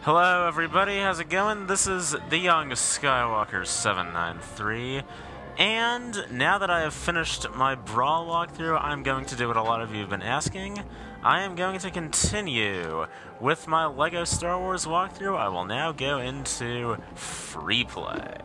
Hello everybody, how's it going? This is the Young Skywalker 793, and now that I have finished my Brawl walkthrough, I'm going to do what a lot of you have been asking. I am going to continue with my LEGO Star Wars walkthrough. I will now go into free play.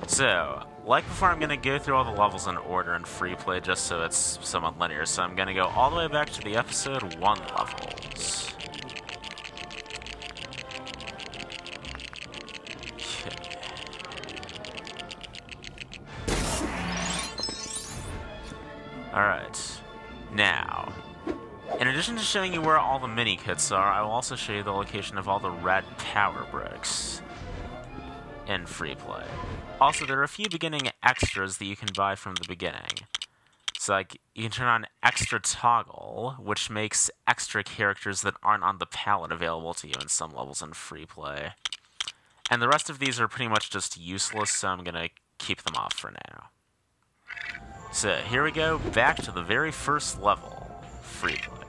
So, like before, I'm going to go through all the levels in order in free play just so it's somewhat linear. So I'm going to go all the way back to the episode 1 levels. Alright, now, in addition to showing you where all the minikits are, I will also show you the location of all the red power bricks in free play. Also, there are a few beginning extras that you can buy from the beginning. So, like, you can turn on extra toggle, which makes extra characters that aren't on the palette available to you in some levels in free play. And the rest of these are pretty much just useless, so I'm gonna keep them off for now. So, here we go, back to the very first level, free play.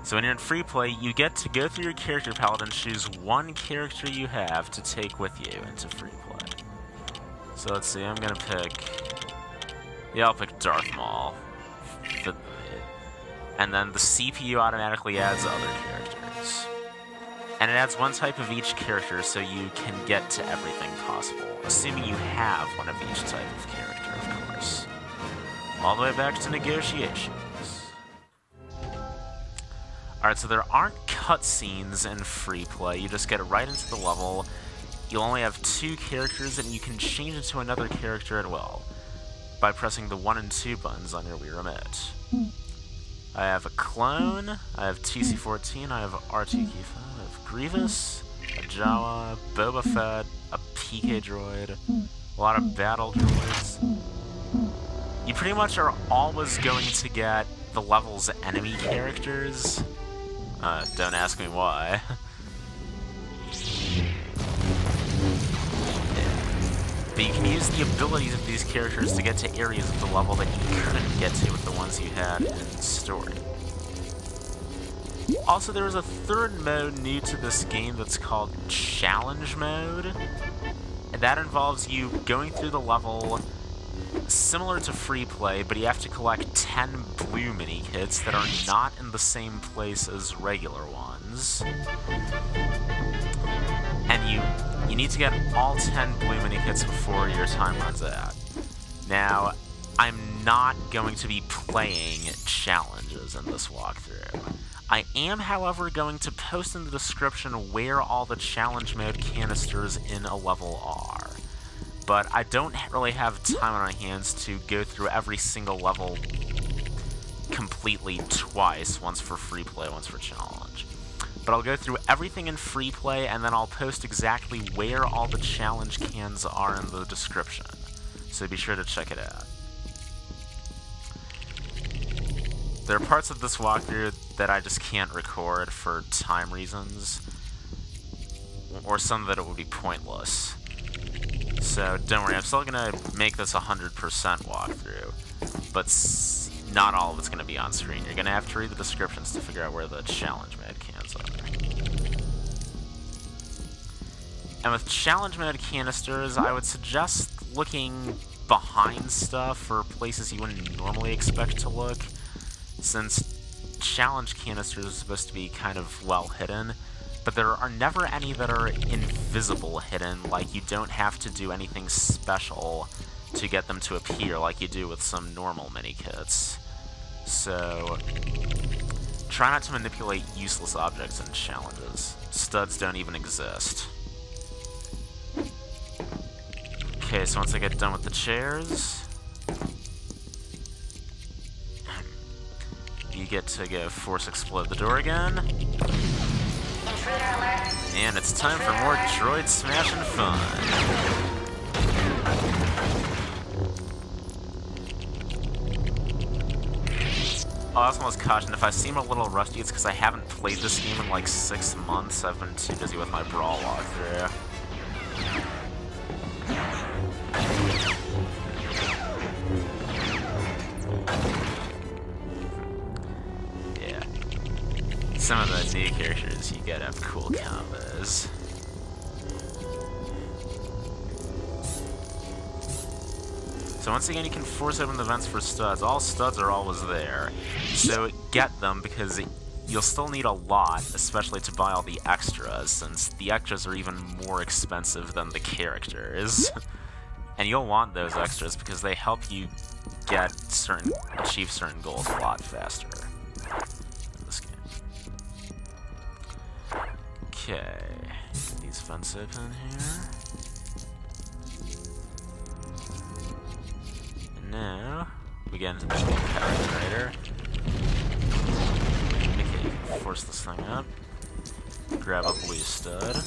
So when you're in free play, you get to go through your character palette and choose one character you have to take with you into free play. So let's see, I'm gonna pick... Yeah, I'll pick Darth Maul. And then the CPU automatically adds other characters. And it adds one type of each character so you can get to everything possible, assuming you have one of each type of character, of course. All the way back to negotiations. Alright, so there aren't cutscenes in free play. You just get right into the level. You'll only have 2 characters, and you can change it to another character at will by pressing the 1 and 2 buttons on your Wii Remote. I have a clone, I have TC-14, I have R2-Keyfa, I have Grievous, a Jawa, Boba Fett, a PK droid, a lot of battle droids. You pretty much are always going to get the level's enemy characters. Don't ask me why. But you can use the abilities of these characters to get to areas of the level that you couldn't get to with the ones you had in story. Also, there is a third mode new to this game that's called Challenge Mode. And that involves you going through the level similar to free play, but you have to collect 10 blue minikits that are not in the same place as regular ones. And you need to get all 10 blue minikits before your time runs out. Now, I'm not going to be playing challenges in this walkthrough. I am, however, going to post in the description where all the challenge mode canisters in a level are. But I don't really have time on my hands to go through every single level completely twice, once for free play, once for challenge. But I'll go through everything in free play, and then I'll post exactly where all the challenge cans are in the description. So be sure to check it out. There are parts of this walkthrough that I just can't record for time reasons, or some that it would be pointless. So don't worry, I'm still going to make this 100% walkthrough, but not all of it's going to be on screen. You're going to have to read the descriptions to figure out where the challenge mode cans are. And with challenge mode canisters, I would suggest looking behind stuff or places you wouldn't normally expect to look, since challenge canisters are supposed to be kind of well hidden. But there are never any that are invisible hidden, like you don't have to do anything special to get them to appear like you do with some normal minikits. So, try not to manipulate useless objects in challenges. Studs don't even exist. Okay, so once I get done with the chairs, you get to go force explode the door again. And it's time for more droid smashing fun. Oh, I also must caution, if I seem a little rusty, it's because I haven't played this game in like 6 months. I've been too busy with my Brawl walkthrough. some of the new characters, you gotta have cool combos. So once again, you can force open the vents for studs. All studs are always there. So get them, because you'll still need a lot, especially to buy all the extras, since the extras are even more expensive than the characters. And you'll want those extras because they help you achieve certain goals a lot faster in this game. Okay, get these vents open here. And now we get into the power generator. Okay, you can force this thing up. Grab a blue stud.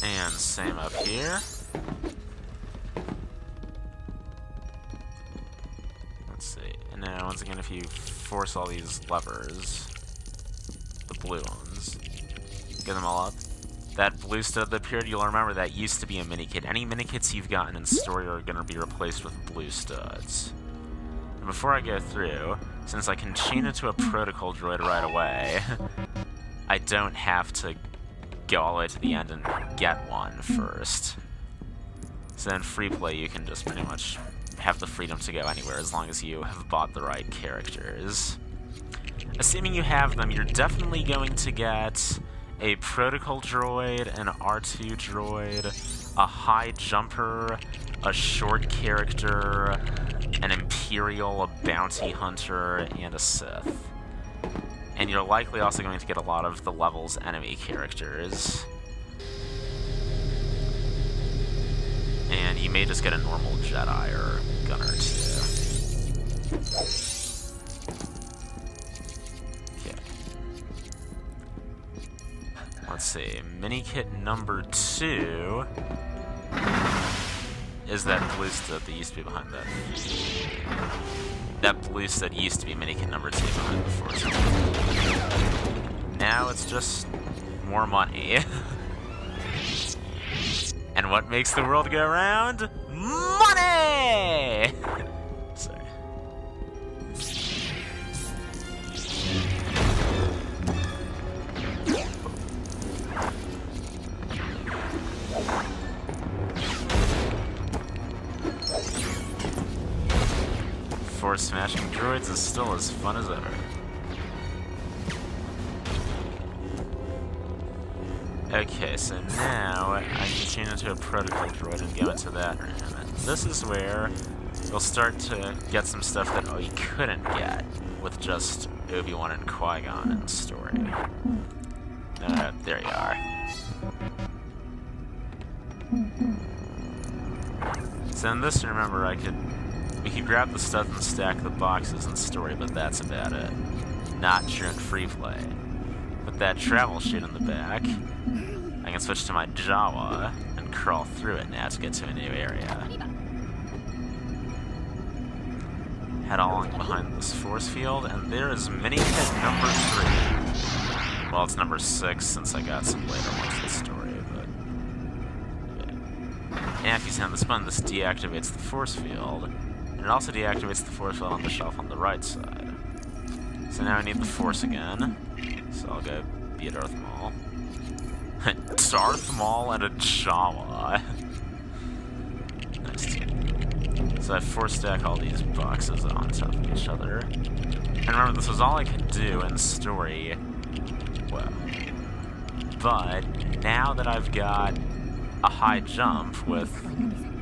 And same up here. Let's see. And now, once again, if you force all these levers, the blue ones, get them all up. That blue stud that appeared, you'll remember that used to be a minikit. Any minikits you've gotten in story are going to be replaced with blue studs. And before I go through, since I can chain it to a protocol droid right away, I don't have to go all the way to the end and get one first. So in free play, you can just pretty much have the freedom to go anywhere as long as you have bought the right characters. Assuming you have them, you're definitely going to get a protocol droid, an R2 droid, a high jumper, a short character, an Imperial, a bounty hunter, and a Sith. And you're likely also going to get a lot of the level's enemy characters. And you may just get a normal Jedi or Gunner too. Okay. Let's see. Minikit number 2 is that blue stud that used to be behind that. That blue stud used to be minikit number 2 behind the force. Now it's just more money. And what makes the world go round? Money! Sorry. Force smashing droids is still as fun as ever. Okay, so now I can chain into a protocol droid and go into that room. And this is where you'll start to get some stuff that you couldn't get with just Obi-Wan and Qui-Gon in the story. There you are. So in this, remember, we could grab the stuff and stack the boxes in story, but that's about it. Not true in free play. With that travel chute in the back, I can switch to my Jawa and crawl through it now to get to a new area. Head along behind this force field, and there is minikit number 3. Well, it's number 6 since I got some later ones in the story, but... yeah. And if you sound this button, this deactivates the force field, and it also deactivates the force field on the shelf on the right side. So now I need the force again, so I'll go be a Darth Maul. Darth Maul and a Jawa. Nice team. So I force stack all these boxes on top of each other. And remember, this was all I could do in story. Well, but now that I've got a high jump with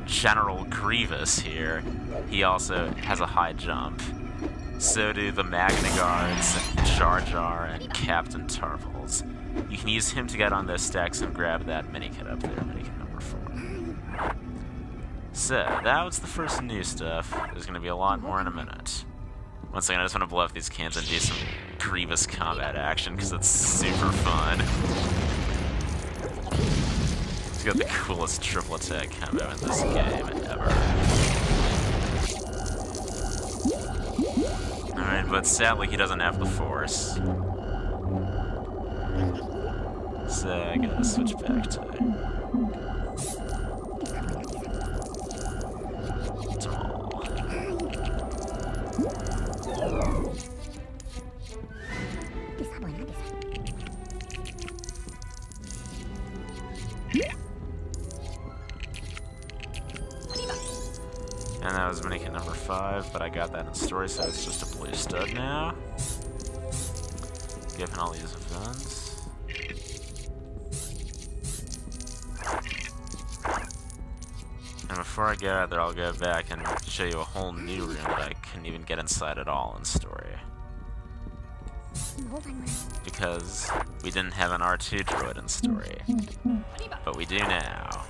General Grievous here, he also has a high jump. So do the Magna Guards, Jar Jar, and Captain Tarvals. You can use him to get on those stacks and grab that minikit up there, minikit number 4. So, that was the first new stuff. There's going to be a lot more in a minute. Once again, I just want to blow up these cans and do some Grievous combat action, because it's super fun. He's got the coolest triple attack combo in this game ever. Alright, but sadly he doesn't have the force. So I gotta switch back to Tall. And that was minikit number 5, but I got that in story, so it's just a blue stud now. Given all these events. And before I get out there, I'll go back and show you a whole new room that I couldn't even get inside at all in story. Because we didn't have an R2 droid in story. But we do now.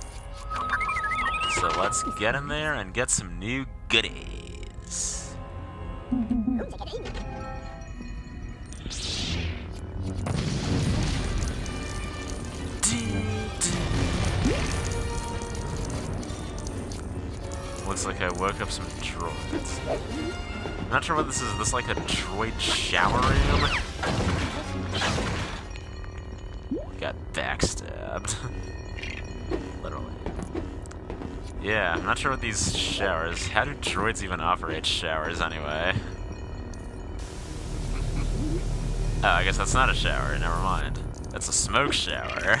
So let's get in there and get some new goodies. Looks like I woke up some droids. I'm not sure what this is. Is this like a droid shower room? Got backstabbed. Literally. Yeah, I'm not sure what these showers... How do droids even operate showers anyway? Oh, I guess that's not a shower. Never mind. That's a smoke shower.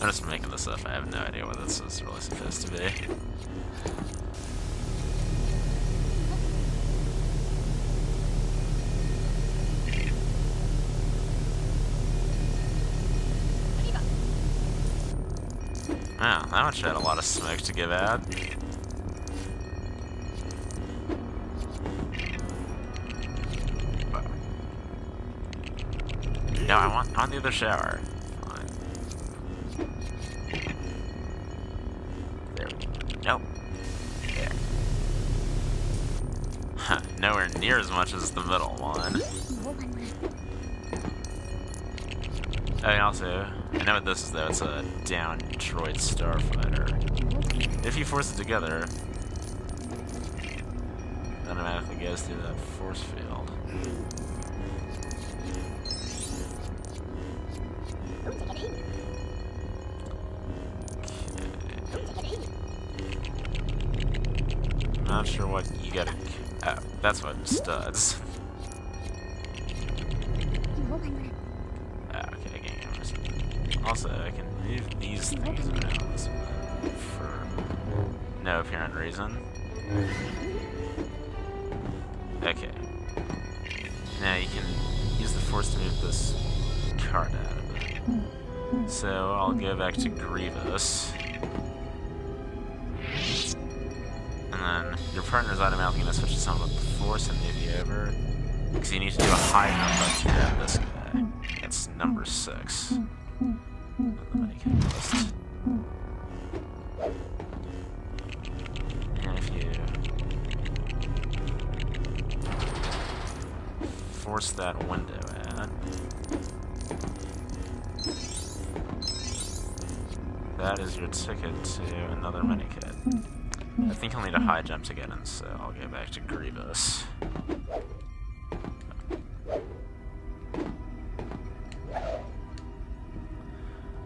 I'm just making this up. I have no idea what this is really supposed to be. Wow, that much had a lot of smoke to give out. No, I want on the other shower. Fine. There we go. Nope. There. Huh, nowhere near as much as the middle one. Oh, and also, I know what this is though, it's a down droid starfighter. If you force it together, it automatically goes through that force field. Okay. I'm not sure what you gotta... Oh, that's what studs. Also, I can move these things around for no apparent reason. Okay. Now you can use the force to move this card out of it. So I'll go back to Grievous. And then your partner's automatically going to switch to someone with the force and move you over. Because you need to do a high number to grab this guy. That's number 6. And if you force that window out, that is your ticket to another minikit. I think I'll need a high jump to get in, so I'll go back to Grievous.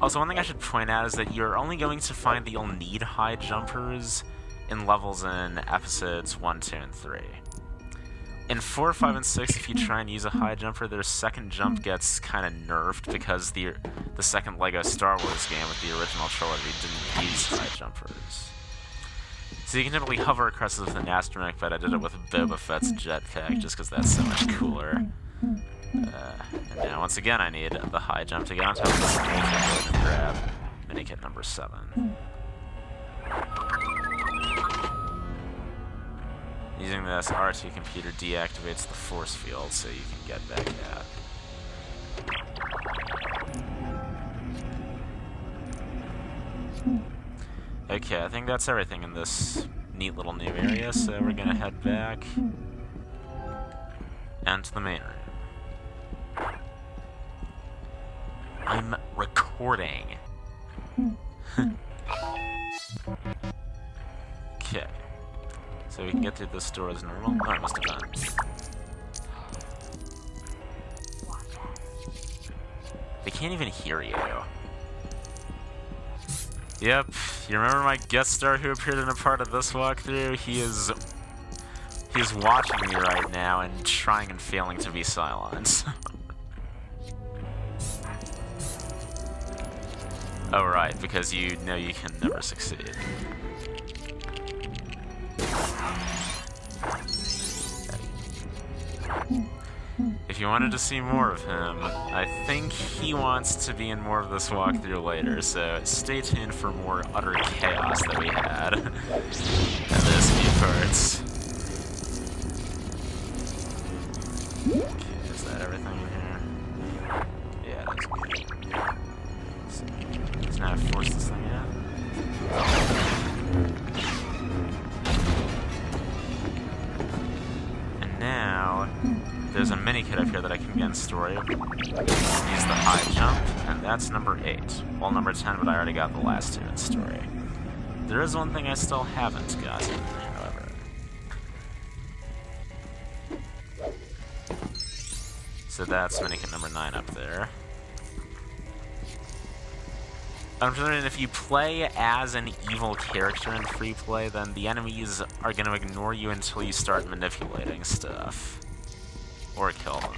Also, one thing I should point out is that you're only going to find that you'll need high jumpers in levels in episodes 1, 2, and 3. In 4, 5, and 6, if you try and use a high jumper, their second jump gets kind of nerfed because the second LEGO Star Wars game with the original trilogy didn't use high jumpers. So you can typically hover across this with an astromech, but I did it with Boba Fett's jetpack just because that's so much cooler. And now, once again, I need the high jump to get on top of this minikit and grab minikit number 7. Using this R2 computer deactivates the force field so you can get back out. Okay, I think that's everything in this neat little new area, so we're gonna head back and to the main room. I'm recording. Okay. So we can get through this door as normal. Oh, I must have done. They can't even hear you. Yep, you remember my guest star who appeared in a part of this walkthrough? He's watching me right now and trying and failing to be silent. Oh right, because you know you can never succeed. If you wanted to see more of him, I think he wants to be in more of this walkthrough later, so stay tuned for more utter chaos that we had in those few parts. Okay, is that everything in here? Yeah, that's good. Let's not force this thing out. And now, there's a minikit up here that I can get in story. Use the high jump, and that's number 8. Well, number 10, but I already got the last 2 in story. There is one thing I still haven't gotten, however. So that's minikit number 9 up there. I'm just wondering, if you play as an evil character in free play, then the enemies are going to ignore you until you start manipulating stuff. Or kill them.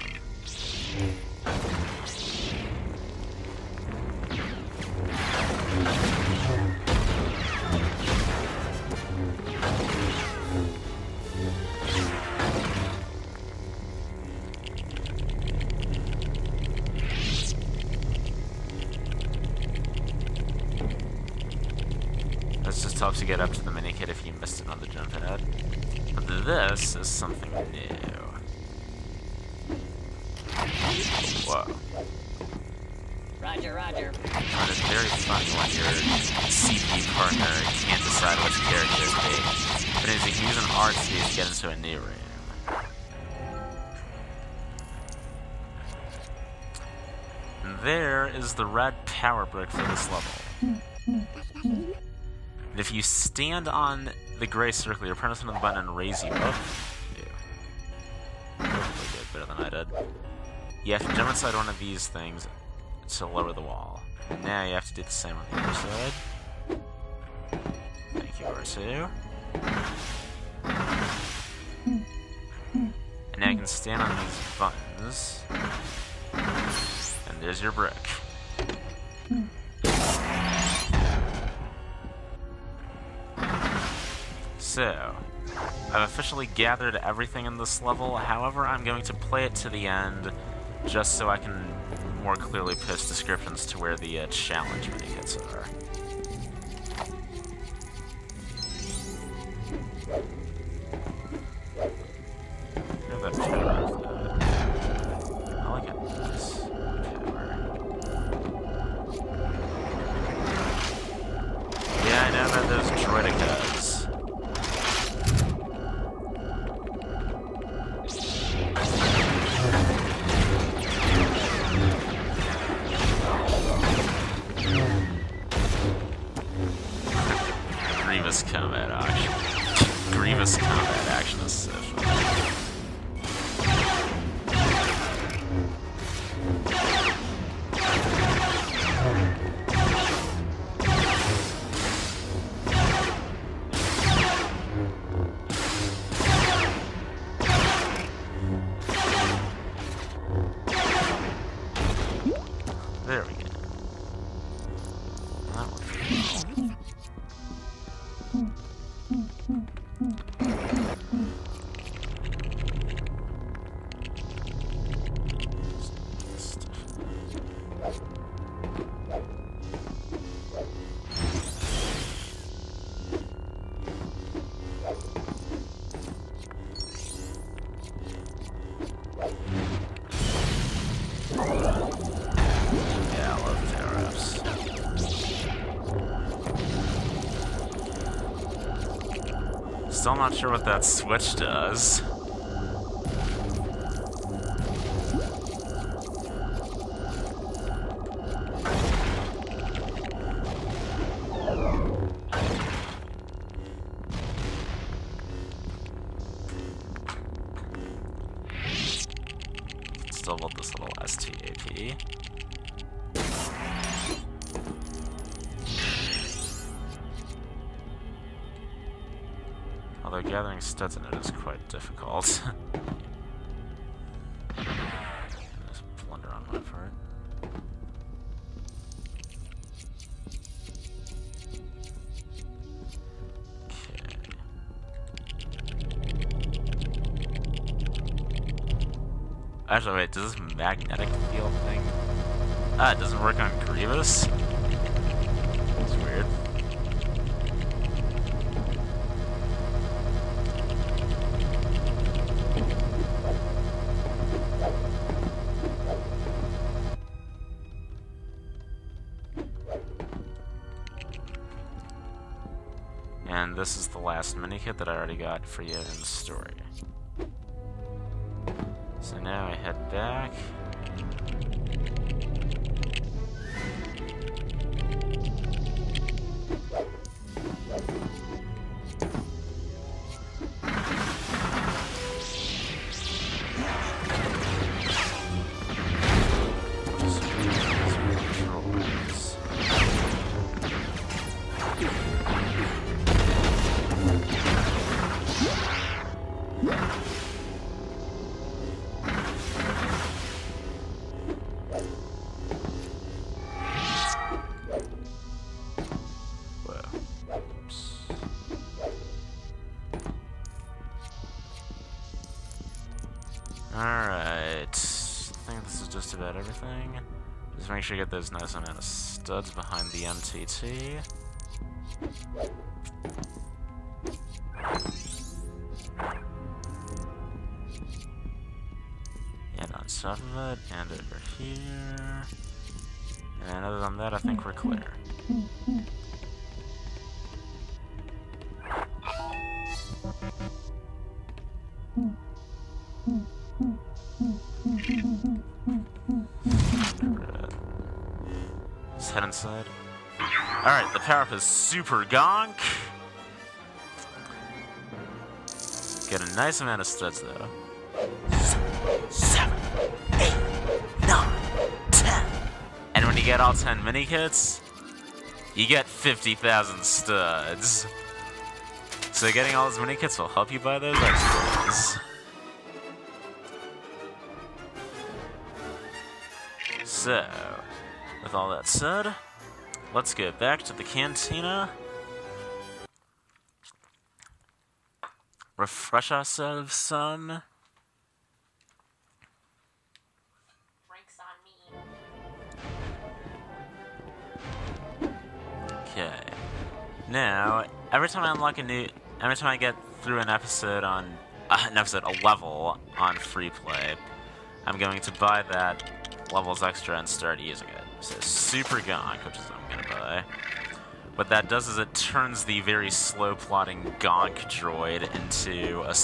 This just helps you get up to the minikit if you missed it on the jump pad. But this is something new. Whoa. Roger, roger. That is very fun when your CPU partner can't decide which character to be. But as you can use an art to get into a new room. And there is the red power brick for this level. And if you stand on the gray circle, you're pressing the button and raise you up. Yeah. Hopefully did better than I did. You have to jump inside one of these things to lower the wall. And now you have to do the same on the other side. Thank you, R2. And now you can stand on these buttons. And there's your brick. So, I've officially gathered everything in this level, however I'm going to play it to the end just so I can more clearly post descriptions to where the challenge minikits are. Look at that power. I like it. Nice power. Yeah, I know that those droidicas. Grievous combat action. Grievous combat action is so fun. There we go. That worked pretty well. Yeah, I love power-ups. Still not sure what that switch does. Still build this little STAP. Although gathering studs in it is quite difficult. Just blunder on my part. Actually, wait, does this magnetic field thing... Ah, it doesn't work on Grievous? That's weird. And this is the last minikit that I already got for you in the story. So now I head back. Alright, I think this is just about everything. Just make sure you get those nice amount of studs behind the MTT. And on top of it, and over here. And other than that, I think we're clear. Let's head inside. Alright, the power-up is Super Gonk. Get a nice amount of studs though. 7, 8, 9, 10. And when you get all 10 minikits, you get 50,000 studs. So getting all those minikits will help you buy those extras. So, with all that said, let's get back to the cantina. Refresh ourselves some. Drinks on me. Okay. Now, every time I get through an episode a level on free play, I'm going to buy that levels extra and start using it. So Super Gonk, which is what I'm gonna buy. What that does is it turns the very slow-plodding Gonk Droid into a